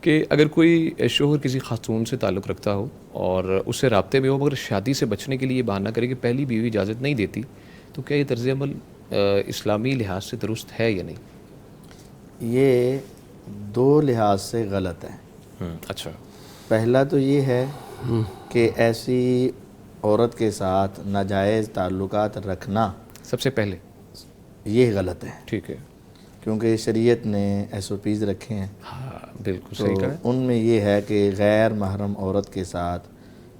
کہ اگر کوئی شوہر کسی خاتون سے تعلق رکھتا ہو اور اس سے رابطے میں ہو مگر شادی سے بچنے کے لیے یہ بہانہ کرے کہ پہلی بیوی اجازت نہیں دیتی، تو کیا یہ طرز عمل اسلامی لحاظ سے درست ہے یا نہیں؟ یہ دو لحاظ سے غلط ہے۔ اچھا، پہلا تو یہ ہے کہ ایسی عورت کے ساتھ ناجائز تعلقات رکھنا سب سے پہلے یہ غلط ہے، ٹھیک ہے، کیونکہ شریعت نے SOPs رکھے ہیں۔ ہاں بالکل تو صحیح کہا ہے۔ ان میں یہ ہے کہ غیر محرم عورت کے ساتھ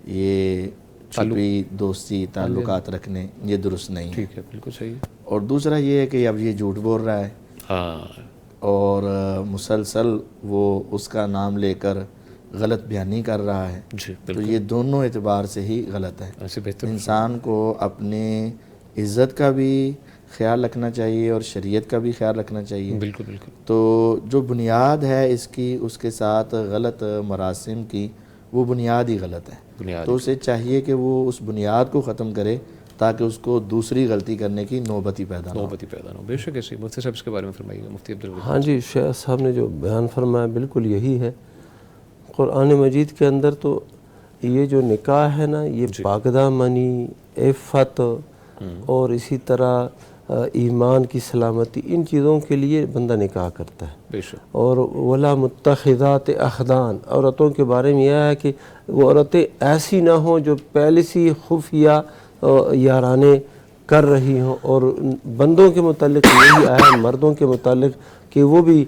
یہ چھپی دوستی تعلقات رکھنے یہ درست نہیں ہے۔ ٹھیک ہے، بالکل صحیح ہے۔ اور دوسرا یہ ہے کہ اب یہ جھوٹ بول رہا ہے ہاں اور مسلسل وہ اس کا نام لے کر غلط بیانی کر رہا ہے، جی تو بالکل، یہ دونوں اعتبار سے ہی غلط ہے۔ ایسے بہتر انسان کو اپنی عزت کا بھی خیال رکھنا چاہیے اور شریعت کا بھی خیال رکھنا چاہیے۔ بالکل بالکل، تو جو بنیاد ہے اس کی، اس کے ساتھ غلط مراسم کی، وہ بنیاد ہی غلط ہے۔ بنیاد تو اسے چاہیے کہ وہ اس بنیاد کو ختم کرے تاکہ اس کو دوسری غلطی کرنے کی نوبت ہی پیدا نہ ہو۔ نوبتی پیدا نہ ہو۔ بے شک ایسے ہی۔ مفتی صاحب اس کے بارے میں فرمائیے گا، مفتی عبدالوہاب۔ ہاں جی، شیخ صاحب نے جو بیان فرمایا بالکل یہی ہے۔ قرآن مجید کے اندر تو یہ جو نکاح ہے نا، یہ پاکدامنی، عفت اور اسی طرح ایمان کی سلامتی، ان چیزوں کے لیے بندہ نکاح کرتا ہے۔ بے شک، اور ولا متخذات اخدان، عورتوں کے بارے میں یہ ہے کہ وہ عورتیں ایسی نہ ہوں جو پہلے سے خفیہ یارانے کر رہی ہوں، اور بندوں کے متعلق یہی آیا مردوں کے متعلق کہ وہ بھی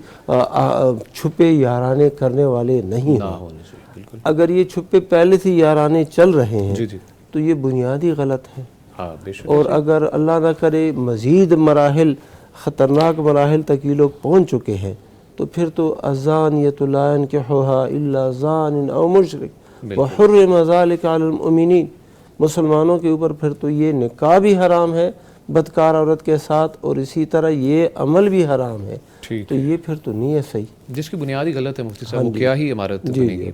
چھپے یارانے کرنے والے نہیں نہ ہوں۔ ہونے چاہیے، بالکل۔ اگر یہ چھپے پہلے سے یارانے چل رہے ہیں جی جی، تو یہ بنیادی غلط ہے۔ ہاں بے شک، اور اگر اللہ نہ کرے مزید مراحل، خطرناک مراحل تک یہ لوگ پہنچ چکے ہیں، تو پھر تو الزانیۃ لا ینکحها الا زان او مشرک وحرم ذلک علی المؤمنین، مسلمانوں کے اوپر پھر تو یہ نکاح بھی حرام ہے بدکار عورت کے ساتھ، اور اسی طرح یہ عمل بھی حرام ہے۔ ٹھیک تو یہ پھر تو نہیں ہے صحیح۔ جس کی بنیاد ہی غلط ہے مفتی صاحب، وہ کیا ہی عمارت بنے گی۔